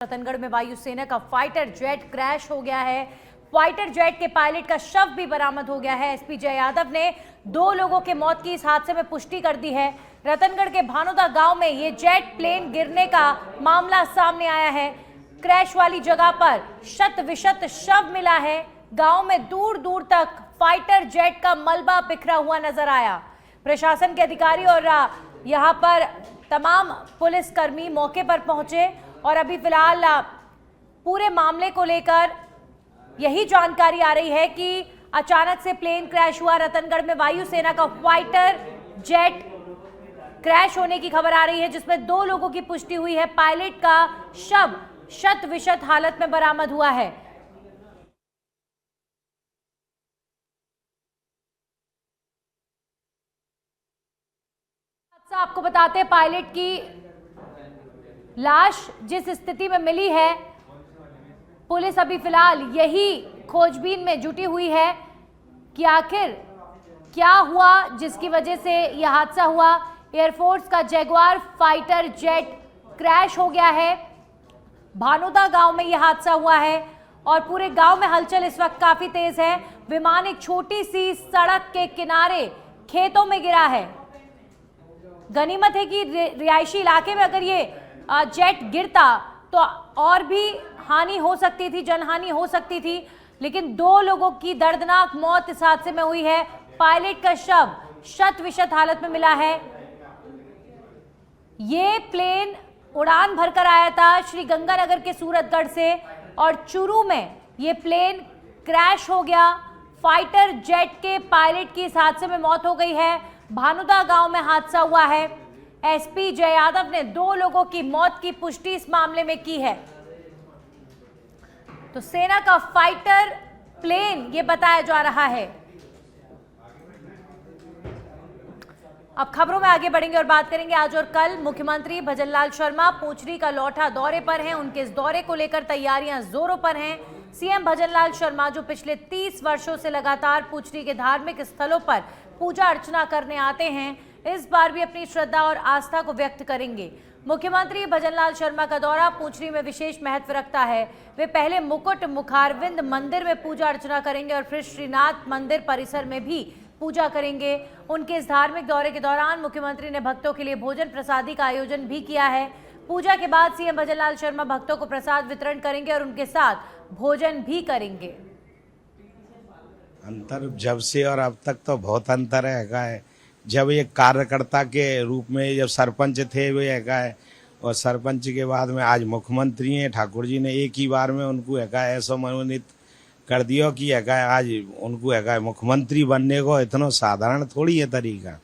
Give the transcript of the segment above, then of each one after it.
रतनगढ़ में वायुसेना का फाइटर जेट क्रैश हो गया है। फाइटर जेट के पायलट का शव भी बरामद हो गया है। एसपी जय यादव ने 2 लोगों के मौत की इस हादसे में पुष्टि कर दी है। रतनगढ़ के भानोदा गांव में ये जेट प्लेन गिरने का मामला सामने आया है। क्रैश वाली जगह पर शत विशत शव मिला है। गांव में दूर दूर तक फाइटर जेट का मलबा बिखरा हुआ नजर आया। प्रशासन के अधिकारी और यहाँ पर तमाम पुलिसकर्मी मौके पर पहुंचे और अभी फिलहाल पूरे मामले को लेकर यही जानकारी आ रही है कि अचानक से प्लेन क्रैश हुआ। रतनगढ़ में वायुसेना का फाइटर जेट क्रैश होने की खबर आ रही है, जिसमें 2 लोगों की पुष्टि हुई है। पायलट का शव शत विशत हालत में बरामद हुआ है। आपको बताते हैं, पायलट की लाश जिस स्थिति में मिली है, पुलिस अभी फिलहाल यही खोजबीन में जुटी हुई है कि आखिर क्या हुआ जिसकी वजह से यह हादसा हुआ। एयरफोर्स का जैगुआर फाइटर जेट क्रैश हो गया है। भानोदा गांव में यह हादसा हुआ है और पूरे गांव में हलचल इस वक्त काफी तेज है। विमान एक छोटी सी सड़क के किनारे खेतों में गिरा है। गनीमत है कि रिहायशी इलाके में अगर ये जेट गिरता तो और भी हानि हो सकती थी, जनहानि हो सकती थी, लेकिन 2 लोगों की दर्दनाक मौत इस हादसे में हुई है। पायलट का शव शत विशत हालत में मिला है। ये प्लेन उड़ान भरकर आया था श्री गंगानगर के सूरतगढ़ से और चूरू में ये प्लेन क्रैश हो गया। फाइटर जेट के पायलट की इस हादसे में मौत हो गई है। भानोदा गांव में हादसा हुआ है। एसपी जय यादव ने 2 लोगों की मौत की पुष्टि इस मामले में की है। तो सेना का फाइटर प्लेन ये बताया जा रहा है। अब खबरों में आगे बढ़ेंगे और बात करेंगे आज और कल। मुख्यमंत्री भजनलाल शर्मा पूंछरी का लौठा दौरे पर हैं। उनके इस दौरे को लेकर तैयारियां जोरों पर हैं। सीएम भजनलाल शर्मा जो पिछले 30 वर्षों से लगातार पूंछरी के धार्मिक स्थलों पर पूजा अर्चना करने आते हैं, इस बार भी अपनी श्रद्धा और आस्था को व्यक्त करेंगे। मुख्यमंत्री भजनलाल शर्मा का दौरा पूंछरी में विशेष महत्व रखता है। वे पहले मुकुट मुखारविंद मंदिर में पूजा अर्चना करेंगे और फिर श्रीनाथ मंदिर परिसर में भी पूजा करेंगे। उनके इस धार्मिक दौरे के दौरान मुख्यमंत्री ने भक्तों के लिए भोजन प्रसादी का आयोजन भी किया है। पूजा के बाद सीएम भजनलाल शर्मा भक्तों को प्रसाद वितरण करेंगे और उनके साथ भोजन भी करेंगे। अंतर जब से और अब तक तो बहुत अंतर है। जब एक कार्यकर्ता के रूप में जब सरपंच थे वे है, और सरपंच के बाद में आज मुख्यमंत्री हैं, ठाकुर जी ने एक ही बार में उनको ऐसा मनोनीत कर दिया कि आज उनको मुख्यमंत्री बनने को इतना साधारण थोड़ी है तरीका।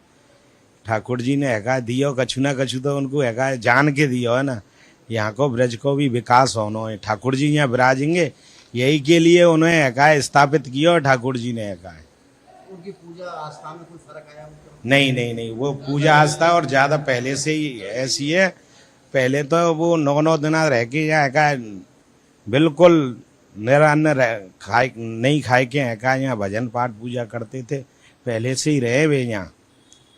ठाकुर जी ने दियो कछु ना कछु तो उनको जान के दियो है ना। यहाँ को ब्रज को भी विकास होना है। ठाकुर जी यहाँ विराजेंगे, यही के लिए उन्हें स्थापित किया ठाकुर जी ने। उनकी पूजा आस्था में कोई फर्क आया? नहीं, वो पूजा आस्था और ज्यादा पहले से ही ऐसी है। पहले तो वो 9 दिन रह के यहाँ बिल्कुल निरान्न नहीं खाए के यहाँ भजन पाठ पूजा करते थे। पहले से ही रहे वे यहाँ।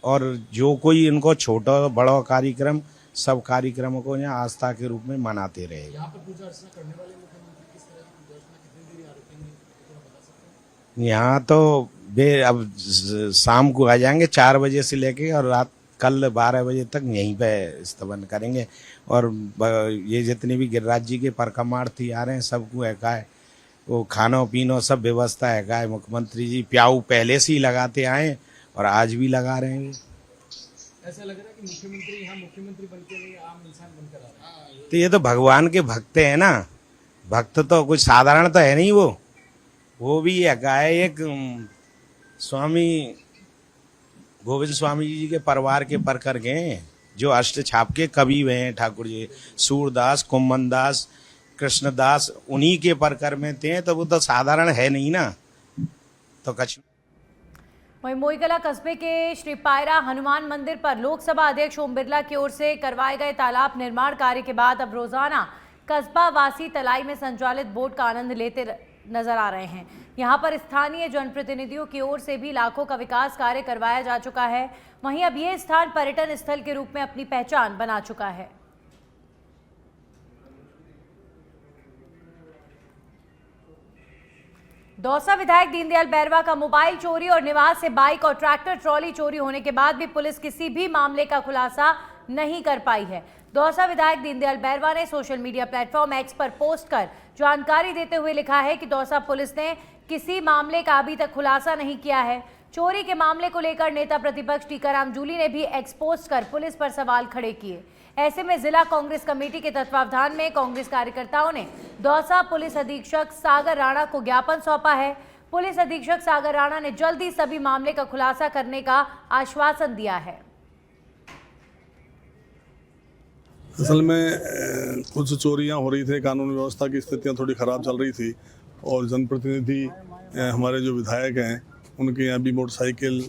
और जो कोई इनको छोटा बड़ा कार्यक्रम, सब कार्यक्रमों को यहाँ आस्था के रूप में मनाते रहे। यहाँ पर पूजा अर्चना करने वाले मुख्यमंत्री किस तरह की पूजा अर्चना कितनी देर रुकेंगे, बता सकते हैं? यहाँ तो वे अब शाम को आ जाएंगे 4 बजे से लेके और रात कल 12 बजे तक यहीं पे स्तवन करेंगे। और ये जितने भी गिरिराज जी के परकमार्थी आ रहे हैं सबको है वो खानो पीनो सब व्यवस्था है। मुख्यमंत्री जी प्याऊ पहले से ही लगाते आए और आज भी लगा रहे हैं। ऐसा लग रहा है कि मुख्यमंत्री यहाँ मुख्यमंत्री बनके नहीं, आम इंसान बनकर आ रहा है। तो ये तो भगवान के भक्त हैं ना। भक्त तो कुछ साधारण तो है नहीं। वो भी है एक स्वामी गोविंद स्वामी जी के परिवार के परकर गए, जो अष्ट छाप के कवि हुए हैं ठाकुर जी। सूरदास, कुम्मनदास, कृष्णदास उन्हीं के परकर में थे, तो वो तो साधारण है नहीं ना। तो कछ वहीं मोईगला कस्बे के श्री पायरा हनुमान मंदिर पर लोकसभा अध्यक्ष ओम बिरला की ओर से करवाए गए तालाब निर्माण कार्य के बाद अब रोजाना कस्बा वासी तलाई में संचालित बोट का आनंद लेते नजर आ रहे हैं। यहां पर स्थानीय जनप्रतिनिधियों की ओर से भी लाखों का विकास कार्य करवाया जा चुका है। वहीं अब ये स्थान पर्यटन स्थल के रूप में अपनी पहचान बना चुका है। दौसा विधायक दीनदयाल बैरवा का मोबाइल चोरी और निवास से बाइक और ट्रैक्टर ट्रॉली चोरी होने के बाद भी पुलिस किसी भी मामले का खुलासा नहीं कर पाई है। दौसा विधायक दीनदयाल बैरवा ने सोशल मीडिया प्लेटफॉर्म एक्स पर पोस्ट कर जानकारी देते हुए लिखा है कि दौसा पुलिस ने किसी मामले का अभी तक खुलासा नहीं किया है। चोरी के मामले को लेकर नेता प्रतिपक्ष टीकाराम जूली ने भी एक्स पोस्ट कर पुलिस पर सवाल खड़े किए। ऐसे में जिला कांग्रेस कमेटी के तत्वावधान में कांग्रेस कार्यकर्ताओं ने दौसा पुलिस अधीक्षक सागर राणा को ज्ञापन सौंपा है। पुलिस अधीक्षक सागर राणा ने जल्दी सभी मामले का खुलासा करने का आश्वासन दिया है। असल में कुछ चोरियां हो रही थी, कानून व्यवस्था की स्थितियां थोड़ी ख़राब चल रही थी और जनप्रतिनिधि हमारे जो विधायक हैं उनके यहाँ भी मोटरसाइकिल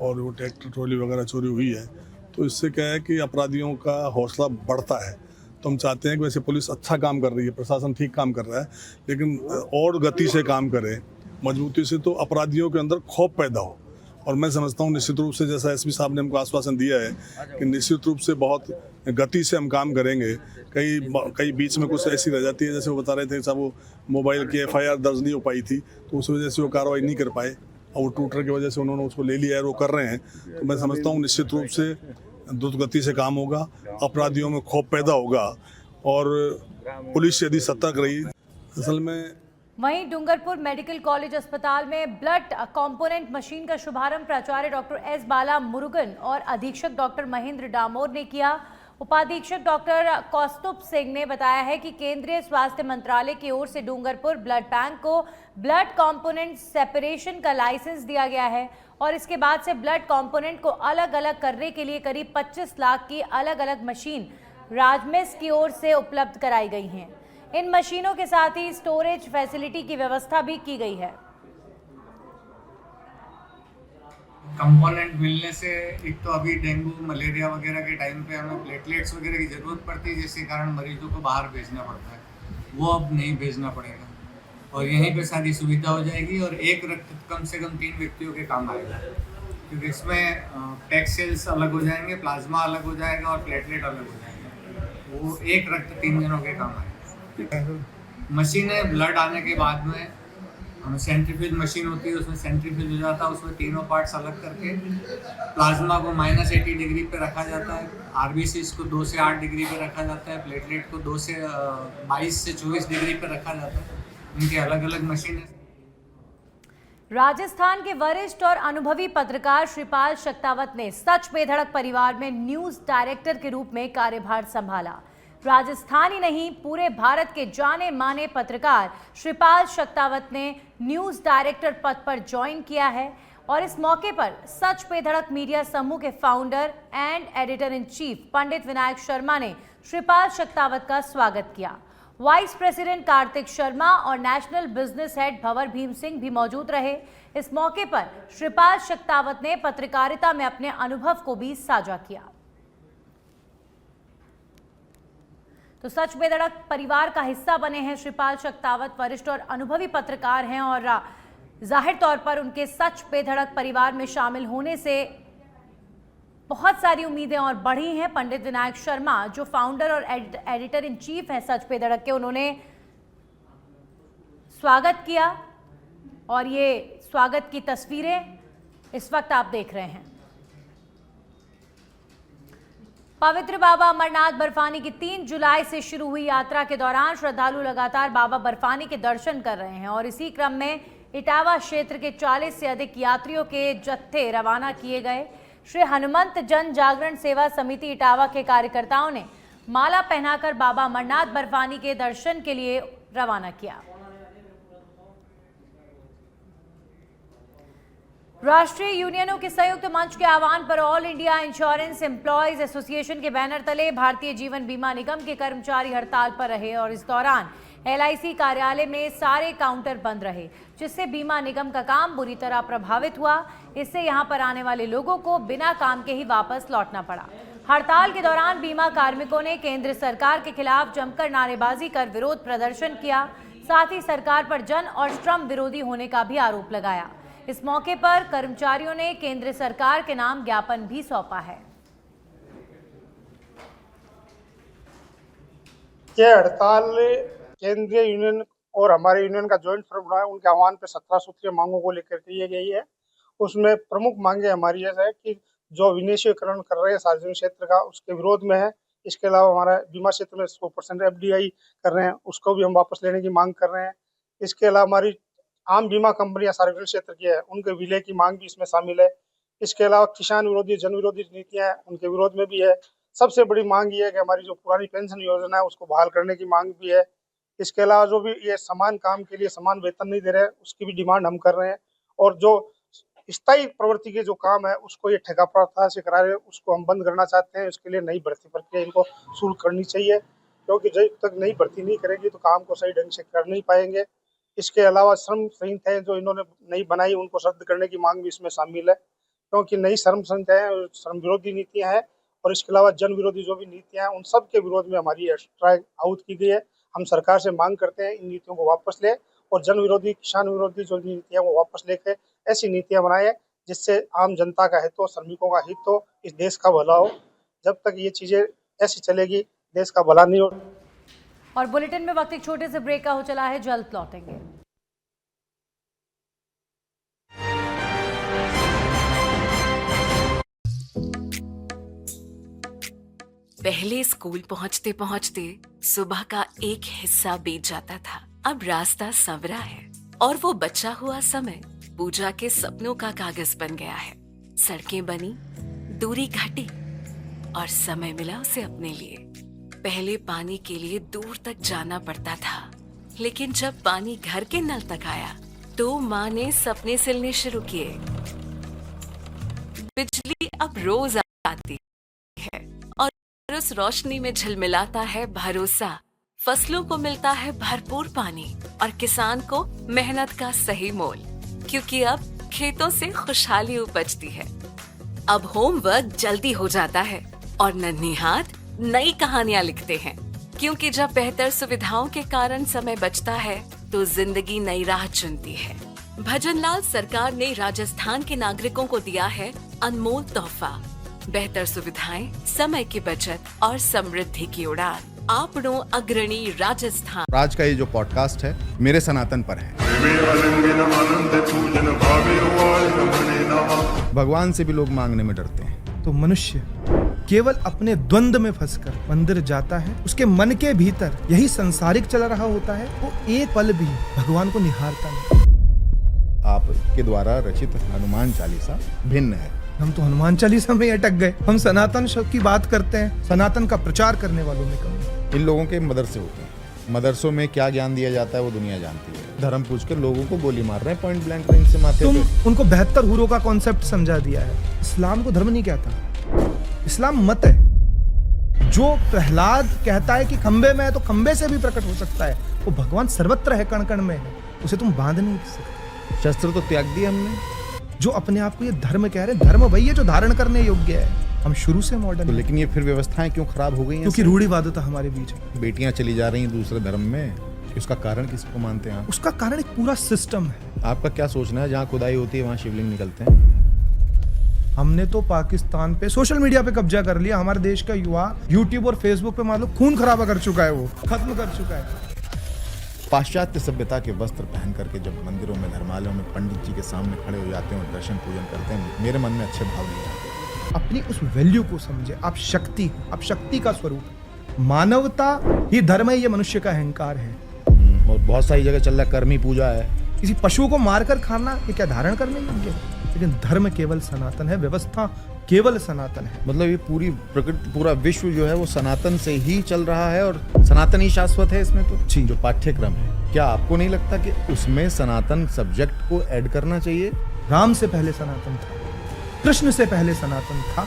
और वो ट्रैक्टर ट्रॉली वगैरह चोरी हुई है। तो इससे क्या है कि अपराधियों का हौसला बढ़ता है। तो हम चाहते हैं कि वैसे पुलिस अच्छा काम कर रही है, प्रशासन ठीक काम कर रहा है, लेकिन और गति से काम करे, मजबूती से, तो अपराधियों के अंदर खौफ पैदा हो। और मैं समझता हूँ निश्चित रूप से, जैसा एसपी साहब ने हमको आश्वासन दिया है कि निश्चित रूप से बहुत गति से हम काम करेंगे। कई बीच में कुछ ऐसी रह जाती है, जैसे वो बता रहे थे साहब, वो मोबाइल की FIR दर्ज नहीं हो पाई थी, तो उस वजह से वो कार्रवाई नहीं कर पाए और वो टूटर की वजह से उन्होंने उसको ले लिया है, वो कर रहे हैं। तो मैं समझता हूँ निश्चित रूप से द्रुत गति से काम होगा, अपराधियों में खौफ पैदा होगा और पुलिस यदि सतर्क रही। असल में वहीं डूंगरपुर मेडिकल कॉलेज अस्पताल में ब्लड कंपोनेंट मशीन का शुभारंभ प्राचार्य डॉक्टर एस बाला मुरुगन और अधीक्षक डॉक्टर महेंद्र डामोर ने किया। उपाधीक्षक डॉक्टर कौस्तुभ सिंह ने बताया है कि केंद्रीय स्वास्थ्य मंत्रालय की ओर से डूंगरपुर ब्लड बैंक को ब्लड कंपोनेंट सेपरेशन का लाइसेंस दिया गया है और इसके बाद से ब्लड कंपोनेंट को अलग अलग करने के लिए करीब 25 लाख की अलग अलग मशीन राजमिस की ओर से उपलब्ध कराई गई हैं। इन मशीनों के साथ ही स्टोरेज फैसिलिटी की व्यवस्था भी की गई है। कंपोनेंट मिलने से एक तो अभी डेंगू मलेरिया वगैरह के टाइम पे हमें प्लेटलेट्स वगैरह की ज़रूरत पड़ती है, जिसके कारण मरीजों को बाहर भेजना पड़ता है, वो अब नहीं भेजना पड़ेगा और यहीं पे सारी सुविधा हो जाएगी और एक रक्त कम से कम 3 व्यक्तियों के काम आएगा, क्योंकि इसमें पैक सेल्स अलग हो जाएंगे, प्लाज्मा अलग हो जाएगा और प्लेटलेट अलग हो जाएंगे। वो एक रक्त 3 जनों के काम आएगा। मशीनें ब्लड आने के बाद में हमें सेंट्रीफ्यूज मशीन होती है, उसमें सेंट्रीफ्यूज हो जाता है, उसमें तीनों पार्ट्स अलग करके प्लाज्मा को -80 डिग्री पे रखा जाता है, RBCs को 2 से 8 डिग्री पे रखा जाता है, प्लेटलेट को 2 से 22 से 24 डिग्री पे रखा जाता है। इनके अलग अलग मशीन है। राजस्थान के वरिष्ठ और अनुभवी पत्रकार श्रीपाल शक्तावत ने सच बेधड़क परिवार में न्यूज डायरेक्टर के रूप में कार्यभार संभाला। राजस्थान ही नहीं, पूरे भारत के जाने माने पत्रकार श्रीपाल शक्तावत ने न्यूज डायरेक्टर पद पर ज्वाइन किया है और इस मौके पर सच बेधड़क मीडिया समूह के founder and editor in chief Pandit Vinayak Sharma ने श्रीपाल शक्तावत का स्वागत किया। वाइस प्रेसिडेंट कार्तिक शर्मा और नेशनल बिजनेस हेड भंवर भीम सिंह भी मौजूद रहे। इस मौके पर श्रीपाल शक्तावत ने पत्रकारिता में अपने अनुभव को भी साझा किया। तो सच बेधड़क परिवार का हिस्सा बने हैं श्रीपाल शक्तावत, वरिष्ठ और अनुभवी पत्रकार हैं और जाहिर तौर पर उनके सच बेधड़क परिवार में शामिल होने से बहुत सारी उम्मीदें और बढ़ी हैं। पंडित विनायक शर्मा जो फाउंडर और एडिटर इन चीफ हैं सच बेधड़क के, उन्होंने स्वागत किया और ये स्वागत की तस्वीरें इस वक्त आप देख रहे हैं। पवित्र बाबा अमरनाथ बर्फानी की 3 जुलाई से शुरू हुई यात्रा के दौरान श्रद्धालु लगातार बाबा बर्फानी के दर्शन कर रहे हैं और इसी क्रम में इटावा क्षेत्र के 40 से अधिक यात्रियों के जत्थे रवाना किए गए। श्री हनुमंत जन जागरण सेवा समिति इटावा के कार्यकर्ताओं ने माला पहनाकर बाबा अमरनाथ बर्फानी के दर्शन के लिए रवाना किया। राष्ट्रीय यूनियनों के संयुक्त मंच के आह्वान पर all India insurance employees association के बैनर तले भारतीय जीवन बीमा निगम के कर्मचारी हड़ताल पर रहे और इस दौरान LIC कार्यालय में सारे काउंटर बंद रहे, जिससे बीमा निगम का काम बुरी तरह प्रभावित हुआ। इससे यहां पर आने वाले लोगों को बिना काम के ही वापस लौटना पड़ा। हड़ताल के दौरान बीमा कार्मिकों ने केंद्र सरकार के खिलाफ जमकर नारेबाजी कर विरोध प्रदर्शन किया। साथ ही सरकार पर जन और श्रम विरोधी होने का भी आरोप लगाया। इस मौके पर कर्मचारियों ने केंद्र सरकार के नाम ज्ञापन भी सौंपा है। ये हड़ताल केंद्रीय यूनियन और हमारे यूनियन का ज्वाइंट फोरम बना है, उनके आह्वान पर 17 सूत्रीय मांगों को लेकर के ये गई है। उसमें प्रमुख मांगे हमारी यह है कि जो विनिवेशीकरण कर रहे हैं सार्वजनिक क्षेत्र का, उसके विरोध में है। इसके अलावा हमारा बीमा क्षेत्र में 100% FDI कर रहे हैं, उसको भी हम वापस लेने की मांग कर रहे हैं। इसके अलावा हमारी आम बीमा कंपनियां सार्वजनिक क्षेत्र की है, उनके विलय की मांग भी इसमें शामिल है। इसके अलावा किसान विरोधी जन विरोधी नीतियां हैं, उनके विरोध में भी है। सबसे बड़ी मांग ये है कि हमारी जो पुरानी पेंशन योजना है उसको बहाल करने की मांग भी है। इसके अलावा जो भी ये समान काम के लिए समान वेतन नहीं दे रहे हैं, उसकी भी डिमांड हम कर रहे हैं। और जो स्थायी प्रवृत्ति के जो काम है उसको ये ठेका प्रथा से करा रहे हैं, उसको हम बंद करना चाहते हैं। उसके लिए नई भर्ती प्रक्रिया इनको शुरू करनी चाहिए, क्योंकि जब तक नई भर्ती नहीं करेंगे तो काम को सही ढंग से कर नहीं पाएंगे। इसके अलावा श्रम संहिताएं जो इन्होंने नई बनाई उनको रद्द करने की मांग भी इसमें शामिल है, क्योंकि नई श्रम संहिताएं श्रम विरोधी नीतियां हैं। और इसके अलावा जन विरोधी जो भी नीतियां हैं उन सब के विरोध में हमारी स्ट्राइक आउट की गई है। हम सरकार से मांग करते हैं इन नीतियों को वापस ले और जन विरोधी किसान विरोधी जो नीतियां वो वापस लेकर ऐसी नीतियां बनाए जिससे आम जनता का हित हो, श्रमिकों का हित हो, इस देश का भला हो। जब तक ये चीजें ऐसी चलेगी देश का भला नहीं हो। और बुलेटिन में वक्त एक छोटे से ब्रेक का हो चला है, जल्द लौटेंगे। पहले स्कूल पहुंचते पहुंचते सुबह का एक हिस्सा बीत जाता था। अब रास्ता संवरा है और वो बचा हुआ समय पूजा के सपनों का कागज बन गया है। सड़कें बनी, दूरी घटी और समय मिला उसे अपने लिए। पहले पानी के लिए दूर तक जाना पड़ता था, लेकिन जब पानी घर के नल तक आया तो माँ ने सपने सिलने शुरू किए। बिजली अब रोज आती है और उस रोशनी में झिलमिलाता है भरोसा। फसलों को मिलता है भरपूर पानी और किसान को मेहनत का सही मोल, क्योंकि अब खेतों से खुशहाली उपजती है। अब होमवर्क जल्दी हो जाता है और नन्ही हाथ नई कहानियां लिखते हैं, क्योंकि जब बेहतर सुविधाओं के कारण समय बचता है तो जिंदगी नई राह चुनती है। भजनलाल सरकार ने राजस्थान के नागरिकों को दिया है अनमोल तोहफा, बेहतर सुविधाएं, समय की बचत और समृद्धि की उड़ान। आपनो अग्रणी राजस्थान। आज का ये जो पॉडकास्ट है मेरे सनातन पर है। भगवान से भी लोग मांगने में डरते हैं। तो मनुष्य केवल अपने द्वंद्व में फंसकर मंदिर जाता है, उसके मन के भीतर यही संसारिक चल रहा होता है, वो एक पल भी भगवान को निहारता नहीं। आपके द्वारा रचित हनुमान चालीसा भिन्न है। हम तो हनुमान चालीसा में अटक गए। हम सनातन शब्द की बात करते हैं, सनातन का प्रचार करने वालों में कमी। इन लोगों के मदरसे होते हैं, मदरसों में क्या ज्ञान दिया जाता है वो दुनिया जानती है। धर्म पूछ कर लोगों को गोली मार रहे हैं पॉइंट ब्लैंक रेंज से माथे तुम पे। उनको 72 हुरों का कॉन्सेप्ट समझा दिया है। इस्लाम को धर्म नहीं कहता, इस्लाम मत है। जो प्रहलाद कहता है कि खंबे में है तो खंबे से भी प्रकट हो सकता है, वो भगवान सर्वत्र है, कण कण में है, उसे तुम बांध नहीं सकते। शस्त्र तो त्याग दिए हमने। जो अपने आप को ये धर्म कह रहे हैं, धर्म वही है जो धारण करने योग्य है। हम शुरू से मॉडर्न तो लेकिन ये फिर व्यवस्थाएं क्यों खराब हो गई हैं? क्योंकि रूढ़िवादिता हमारे बीच है। बेटियां चली जा रही हैं दूसरे धर्म में, उसका कारण किसको मानते हैं आप? उसका कारण एक पूरा सिस्टम है। आपका क्या सोचना है? जहाँ खुदाई होती है वहाँ शिवलिंग निकलते हैं। हमने तो पाकिस्तान पे सोशल मीडिया पे कब्जा कर लिया। हमारे देश का युवा यूट्यूब और फेसबुक पे मान लो खून खराबा कर चुका है, वो खत्म कर चुका है। पाश्चात्य सभ्यता के वस्त्र पहन करके जब मंदिरों में, धर्मालयों में पंडित जी के सामने खड़े हो जाते हैं और दर्शन पूजन करते हैं, मेरे मन में अच्छे भाव नहीं आते। अपनी उस वैल्यू को समझे। आप शक्ति का स्वरूप, मानवता ही धर्म है, ये मनुष्य का अहंकार है। और बहुत सारी जगह चल रहा कर्मी पूजा है। किसी पशु को मारकर खाना ये क्या धारण करने योग्य है? लेकिन धर्म केवल सनातन है, व्यवस्था केवल सनातन है। मतलब ये पूरी प्रकृति, पूरा विश्व जो है वो सनातन से ही चल रहा है और सनातन ही शाश्वत है इसमें। तो जी, जो पाठ्यक्रम है, क्या आपको नहीं लगता कि उसमें सनातन सब्जेक्ट को ऐड करना चाहिए? राम से पहले सनातन था, कृष्ण से पहले सनातन था,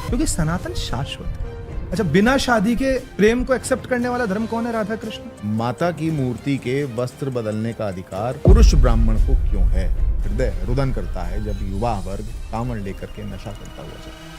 क्योंकि सनातन शाश्वत है। अच्छा, बिना शादी के प्रेम को एक्सेप्ट करने वाला धर्म कौन है? राधा कृष्ण। माता की मूर्ति के वस्त्र बदलने का अधिकार पुरुष ब्राह्मण को क्यों है? हृदय रुदन करता है जब युवा वर्ग कांवड़ लेकर के नशा करता हुआ चलता है।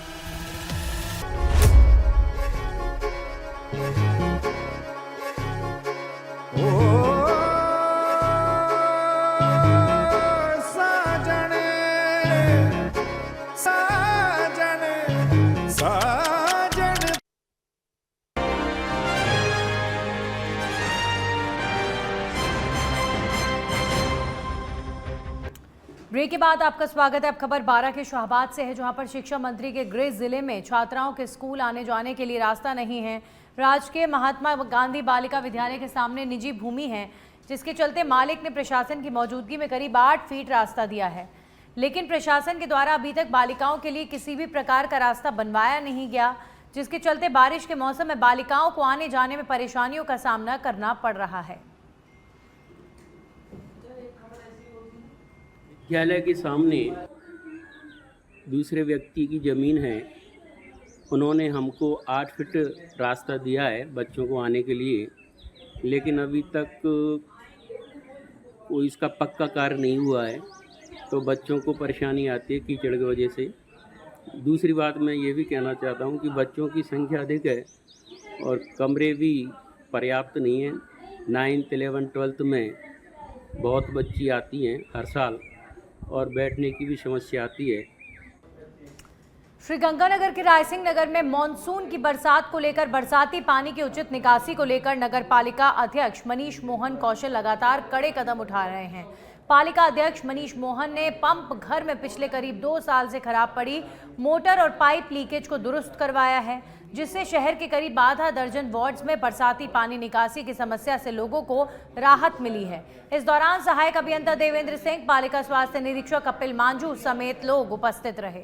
ब्रेक के बाद आपका स्वागत है। अब खबर 12 के शाहबाद से है, जहां पर शिक्षा मंत्री के गृह जिले में छात्राओं के स्कूल आने जाने के लिए रास्ता नहीं है। राजकीय महात्मा गांधी बालिका विद्यालय के सामने निजी भूमि है, जिसके चलते मालिक ने प्रशासन की मौजूदगी में करीब 8 फीट रास्ता दिया है, लेकिन प्रशासन के द्वारा अभी तक बालिकाओं के लिए किसी भी प्रकार का रास्ता बनवाया नहीं गया, जिसके चलते बारिश के मौसम में बालिकाओं को आने जाने में परेशानियों का सामना करना पड़ रहा है। विद्यालय के सामने दूसरे व्यक्ति की ज़मीन है, उन्होंने हमको 8 फीट रास्ता दिया है बच्चों को आने के लिए, लेकिन अभी तक कोई इसका पक्का कार्य नहीं हुआ है, तो बच्चों को परेशानी आती है कीचड़ की वजह से। दूसरी बात मैं ये भी कहना चाहता हूँ कि बच्चों की संख्या अधिक है और कमरे भी पर्याप्त नहीं हैं। 9th 11th 12th में बहुत बच्ची आती हैं हर साल और बैठने की भी समस्या आती है। श्रीगंगानगर के रायसिंह नगर में मॉनसून की बरसात को लेकर बरसाती पानी की उचित निकासी को लेकर नगर पालिका अध्यक्ष मनीष मोहन कौशल लगातार कड़े कदम उठा रहे हैं। पालिका अध्यक्ष मनीष मोहन ने पंप घर में पिछले करीब 2 साल से खराब पड़ी मोटर और पाइप लीकेज को दुरुस्त करवाया है, जिससे शहर के करीब आधा दर्जन वार्ड्स में बरसाती पानी निकासी की समस्या से लोगों को राहत मिली है। इस दौरान सहायक अभियंता देवेंद्र सिंह, पालिका स्वास्थ्य निरीक्षक कपिल मांझू समेत लोग उपस्थित रहे।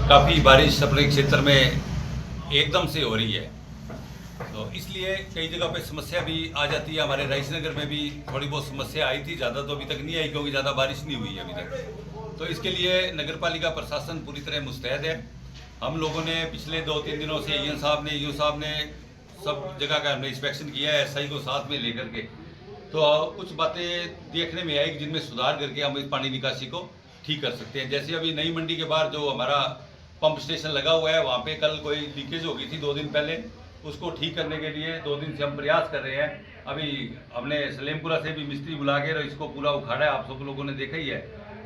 काफ़ी बारिश अपने क्षेत्र में एकदम से हो रही है, तो इसलिए कई जगह पे समस्या भी आ जाती है। हमारे रायसिंह नगर में भी थोड़ी बहुत समस्या आई थी, ज़्यादा तो अभी तक नहीं आई क्योंकि ज़्यादा बारिश नहीं हुई है अभी तक। तो इसके लिए नगर पालिका प्रशासन पूरी तरह मुस्तैद है। हम लोगों ने पिछले 2-3 दिनों से ईओ साहब ने सब जगह का हमने इंस्पेक्शन किया है, एसआई को साथ में लेकर के। तो कुछ बातें देखने में आई जिनमें सुधार करके हम इस पानी निकासी को ठीक कर सकते हैं। जैसे अभी नई मंडी के बाहर जो हमारा पंप स्टेशन लगा हुआ है, वहाँ पे कल कोई लीकेज हो गई थी 2 दिन पहले, उसको ठीक करने के लिए 2 दिन से हम प्रयास कर रहे हैं। अभी हमने सलेमपुरा से भी मिस्त्री बुला के इसको पूरा उखाड़ा है, आप सब लोगों ने देखा ही है।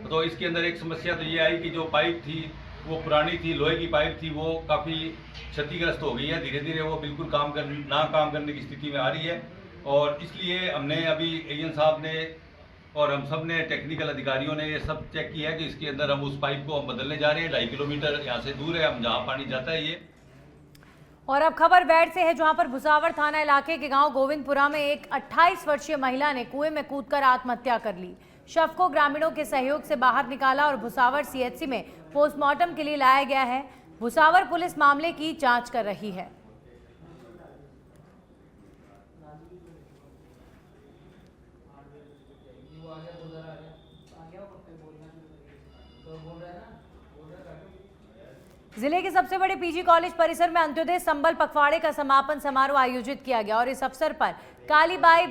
तो इसके अंदर एक समस्या तो ये आई कि जो पाइप थी वो पुरानी थी, लोहे की पाइप थी, वो काफ़ी क्षतिग्रस्त हो गई है। धीरे धीरे वो बिल्कुल काम करने की स्थिति में आ रही है, और इसलिए हमने अभी एएन साहब ने और हम सब ने टेक्निकल अधिकारियों ने ये सब चेक किया है कि इसके अंदर हम उस पाइप को हम बदलने जा रहे हैं। 2.5 किलोमीटर यहाँ से दूर है, हम जहाँ पानी जाता है ये। और अब खबर वैट से है, जहां पर भुसावर थाना इलाके के गांव गोविंदपुरा में एक 28 वर्षीय महिला ने कुएं में कूदकर आत्महत्या कर ली। शव को ग्रामीणों के सहयोग से बाहर निकाला और भुसावर सीएचसी में पोस्टमार्टम के लिए लाया गया है। भुसावर पुलिस मामले की जांच कर रही है। जिले के सबसे बड़े पीजी कॉलेज परिसर में अंत्योदय संबल पखवाड़े का समापन समारोह आयोजित किया गया और इस अवसर पर कालीबाई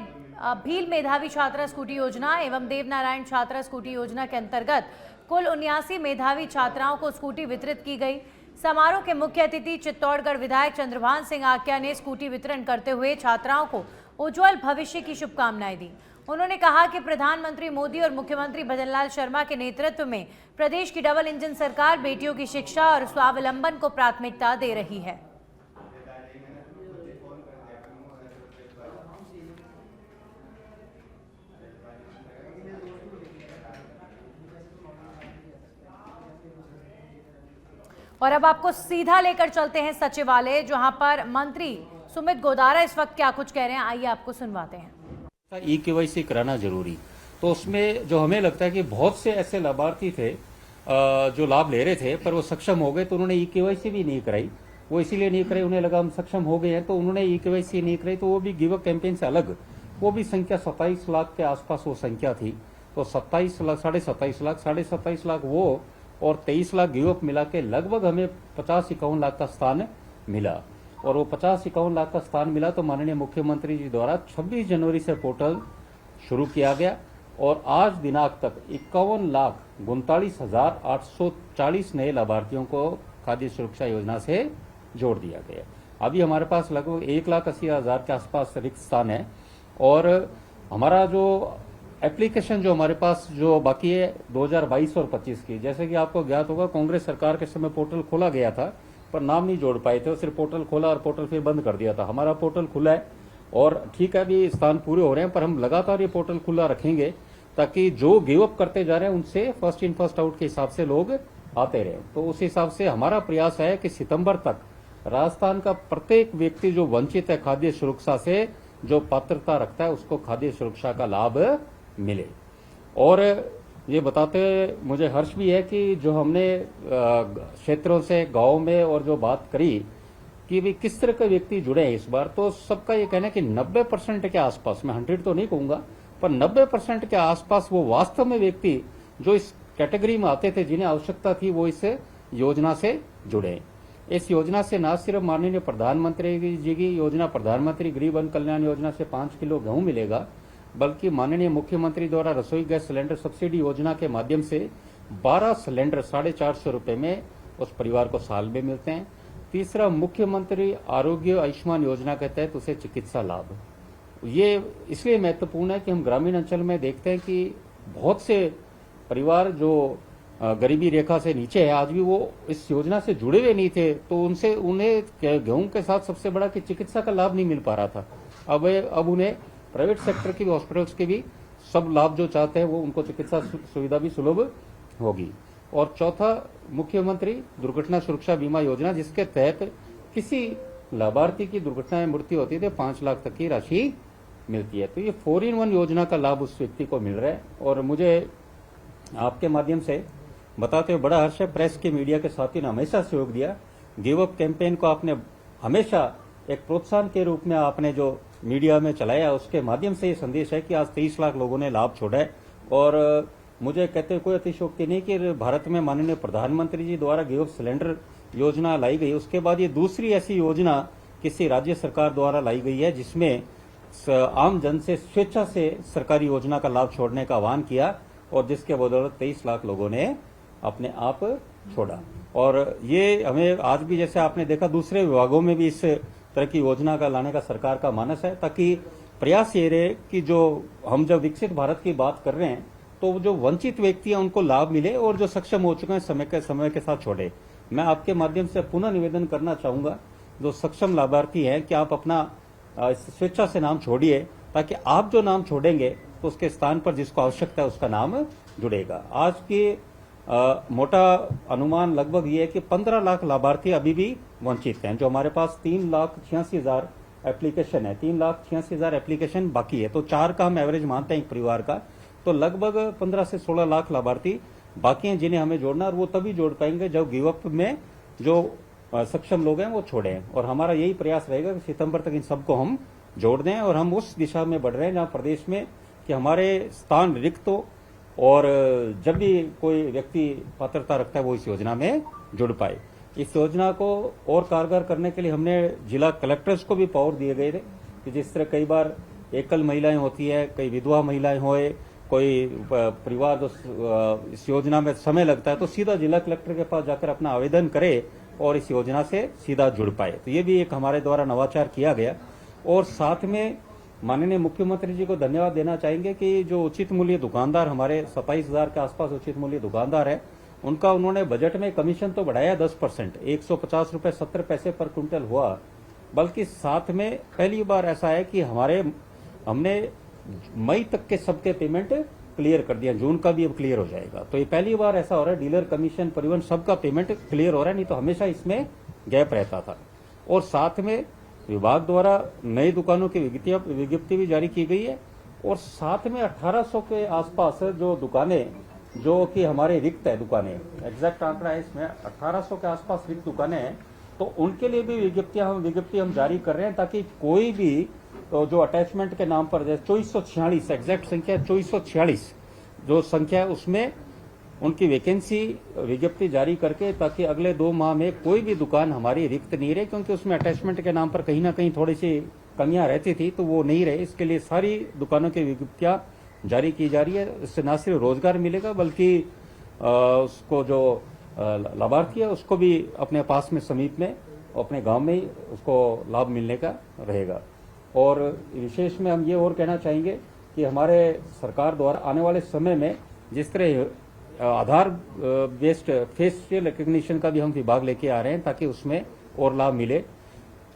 भील मेधावी छात्रा स्कूटी योजना एवं देवनारायण छात्रा स्कूटी योजना के अंतर्गत कुल 79 मेधावी छात्राओं को स्कूटी वितरित की गई। समारोह के मुख्य अतिथि चित्तौड़गढ़ विधायक चंद्रभान सिंह आक्या ने स्कूटी वितरण करते हुए छात्राओं को उज्जवल भविष्य की शुभकामनाएं दी। उन्होंने कहा कि प्रधानमंत्री मोदी और मुख्यमंत्री भजनलाल शर्मा के नेतृत्व में प्रदेश की डबल इंजन सरकार बेटियों की शिक्षा और स्वावलंबन को प्राथमिकता दे रही है। और अब आपको सीधा लेकर चलते हैं सचिवालय, जहां पर मंत्री सुमित गोदारा इस वक्त क्या कुछ कह रहे हैं, आइए आपको सुनवाते हैं। ई-केवाईसी कराना जरूरी, तो उसमें जो हमें लगता है कि बहुत से ऐसे लाभार्थी थे जो लाभ ले रहे थे पर वो सक्षम हो गए, तो उन्होंने ई-केवाईसी भी नहीं कराई। वो इसीलिए नहीं कराई, उन्हें लगा हम सक्षम हो गए हैं, तो उन्होंने ई-केवाईसी नहीं कराई। तो वो भी गिव अप कैंपेन से अलग, वो भी संख्या 27 लाख के आसपास वो संख्या थी। तो 27 लाख, 27.5 लाख वो और 23 लाख गिव अप मिला के लगभग हमें 50-51 लाख का स्थान मिला। और वो 50-51 लाख का स्थान मिला तो माननीय मुख्यमंत्री जी द्वारा 26 जनवरी से पोर्टल शुरू किया गया और आज दिनांक तक 51,39,840 नए लाभार्थियों को खाद्य सुरक्षा योजना से जोड़ दिया गया। अभी हमारे पास लगभग 1,80,000 के आसपास रिक्त स्थान है और हमारा जो एप्लीकेशन जो हमारे पास जो बाकी है 2022 और 25 की, जैसे कि आपको ज्ञात होगा कांग्रेस सरकार के समय पोर्टल खोला गया था पर नाम नहीं जोड़ पाए थे, सिर्फ पोर्टल खोला और पोर्टल फिर बंद कर दिया था। हमारा पोर्टल खुला है और ठीक है अभी स्थान पूरे हो रहे हैं, पर हम लगातार ये पोर्टल खुला रखेंगे ताकि जो गिव अप करते जा रहे हैं उनसे फर्स्ट इन फर्स्ट आउट के हिसाब से लोग आते रहे। तो उस हिसाब से हमारा प्रयास है कि सितंबर तक राजस्थान का प्रत्येक व्यक्ति जो वंचित है खाद्य सुरक्षा से, जो पात्रता रखता है, उसको खाद्य सुरक्षा का लाभ मिले। और ये बताते मुझे हर्ष भी है कि जो हमने क्षेत्रों से गाँव में और जो बात करी कि भी किस तरह के व्यक्ति जुड़े हैं इस बार, तो सबका ये कहना है कि 90% के आसपास, मैं 100 तो नहीं कहूंगा, पर 90% के आसपास वो वास्तव में व्यक्ति जो इस कैटेगरी में आते थे, जिन्हें आवश्यकता थी, वो इस योजना से जुड़े। इस योजना से न सिर्फ माननीय प्रधानमंत्री जी की योजना, प्रधानमंत्री गरीब अन्न कल्याण योजना से 5 किलो गेहूं मिलेगा, बल्कि माननीय मुख्यमंत्री द्वारा रसोई गैस सिलेंडर सब्सिडी योजना के माध्यम से 12 सिलेंडर 450 रुपए में उस परिवार को साल में मिलते हैं। तीसरा, मुख्यमंत्री आरोग्य आयुष्मान योजना के तहत उसे चिकित्सा लाभ। ये इसलिए महत्वपूर्ण है कि हम ग्रामीण अंचल में देखते हैं कि बहुत से परिवार जो गरीबी रेखा से नीचे है, आज भी वो इस योजना से जुड़े हुए नहीं थे, तो उन्हें गेहूं के साथ सबसे बड़ा कि चिकित्सा का लाभ नहीं मिल पा रहा था। अब उन्हें प्राइवेट सेक्टर की भी, हॉस्पिटल्स के भी सब लाभ जो चाहते हैं वो उनको चिकित्सा सुविधा भी सुलभ होगी। और चौथा, मुख्यमंत्री दुर्घटना सुरक्षा बीमा योजना, जिसके तहत किसी लाभार्थी की दुर्घटना में मृत्यु होती है तो 5 लाख तक की राशि मिलती है। तो ये 4-in-1 योजना का लाभ उस व्यक्ति को मिल रहा है। और मुझे आपके माध्यम से बताते हुए बड़ा हर्ष है, प्रेस के मीडिया के साथियों ने हमेशा सहयोग दिया। गिव अप कैंपेन को आपने हमेशा एक प्रोत्साहन के रूप में आपने जो मीडिया में चलाया, उसके माध्यम से ये संदेश है कि आज 23 लाख लोगों ने लाभ छोड़ा है। और मुझे कहते हुए कोई अतिशयोक्ति नहीं कि भारत में माननीय प्रधानमंत्री जी द्वारा गिव अप सिलेंडर योजना लाई गई, उसके बाद ये दूसरी ऐसी योजना किसी राज्य सरकार द्वारा लाई गई है जिसमें आम जन से स्वेच्छा से सरकारी योजना का लाभ छोड़ने का आह्वान किया, और जिसके बदौलत 23 लाख लोगों ने अपने आप छोड़ा। और ये हमें आज भी, जैसे आपने देखा, दूसरे विभागों में भी इस तरह की योजना का लाने का सरकार का मानस है, ताकि प्रयास ये रहे कि जो हम जब विकसित भारत की बात कर रहे हैं तो जो वंचित व्यक्ति हैं उनको लाभ मिले, और जो सक्षम हो चुके हैं समय के साथ छोड़े। मैं आपके माध्यम से पुनः निवेदन करना चाहूंगा, जो सक्षम लाभार्थी हैं, कि आप अपना स्वेच्छा से नाम छोड़िए, ताकि आप जो नाम छोड़ेंगे तो उसके स्थान पर जिसको आवश्यकता है उसका नाम जुड़ेगा। आज के मोटा अनुमान लगभग ये है कि 15 लाख लाभार्थी अभी भी वंचित हैं। जो हमारे पास 3,86,000 एप्लीकेशन है, 3,86,000 एप्लीकेशन बाकी है, तो 4 का हम एवरेज मानते हैं एक परिवार का, तो लगभग 15 से 16 लाख लाभार्थी बाकी हैं जिन्हें हमें जोड़ना, और वो तभी जोड़ पाएंगे जब गिव अप में जो सक्षम लोग हैं वो छोड़ें। और हमारा यही प्रयास रहेगा कि सितंबर तक इन सबको हम जोड़ दें, और हम उस दिशा में बढ़ रहे हैं जहां प्रदेश में कि हमारे स्थान रिक्त हो, और जब भी कोई व्यक्ति पात्रता रखता है वो इस योजना में जुड़ पाए। इस योजना को और कारगर करने के लिए हमने जिला कलेक्टर्स को भी पावर दिए गए थे कि जिस तरह कई बार एकल महिलाएं होती है, कई विधवा महिलाएं होए, कोई परिवार जो इस योजना में समय लगता है, तो सीधा जिला कलेक्टर के पास जाकर अपना आवेदन करे और इस योजना से सीधा जुड़ पाए। तो ये भी एक हमारे द्वारा नवाचार किया गया। और साथ में माननीय मुख्यमंत्री जी को धन्यवाद देना चाहेंगे कि जो उचित मूल्य दुकानदार, हमारे 27,000 के आसपास उचित मूल्य दुकानदार है, उनका उन्होंने बजट में कमीशन तो बढ़ाया 10%, 150 रुपये 70 पैसे पर क्विंटल हुआ, बल्कि साथ में पहली बार ऐसा है कि हमने मई तक के सबके पेमेंट क्लियर कर दिया, जून का भी अब क्लियर हो जाएगा। तो ये पहली बार ऐसा हो रहा है, डीलर कमीशन परिवहन सबका पेमेंट क्लियर हो रहा है, नहीं तो हमेशा इसमें गैप रहता था। और साथ में विभाग द्वारा नई दुकानों की विज्ञप्ति भी जारी की गई है, और साथ में 1800 के आसपास जो दुकानें जो कि हमारे रिक्त है, दुकानें एग्जैक्ट आंकड़ा है इसमें 1800 के आसपास रिक्त दुकानें हैं, तो उनके लिए भी विज्ञप्ति हम जारी कर रहे हैं, ताकि कोई भी तो जो अटैचमेंट के नाम पर 2446 एग्जैक्ट संख्या 2446 जो संख्या है उसमें उनकी वैकेंसी विज्ञप्ति जारी करके, ताकि अगले 2 माह में कोई भी दुकान हमारी रिक्त नहीं रहे, क्योंकि उसमें अटैचमेंट के नाम पर कहीं ना कहीं थोड़ी सी कमियां रहती थी, तो वो नहीं रहे। इसके लिए सारी दुकानों की विज्ञप्तियां जारी की जा रही है। इससे न सिर्फ रोजगार मिलेगा, बल्कि उसको जो लाभार्थी है उसको भी अपने पास में समीप में अपने गांव में ही उसको लाभ मिलने का रहेगा। और विशेष में हम ये और कहना चाहेंगे कि हमारे सरकार द्वारा आने वाले समय में जिस तरह आधार बेस्ड फेशियल रिकग्निशन का भी हम विभाग लेके आ रहे हैं, ताकि उसमें और लाभ मिले।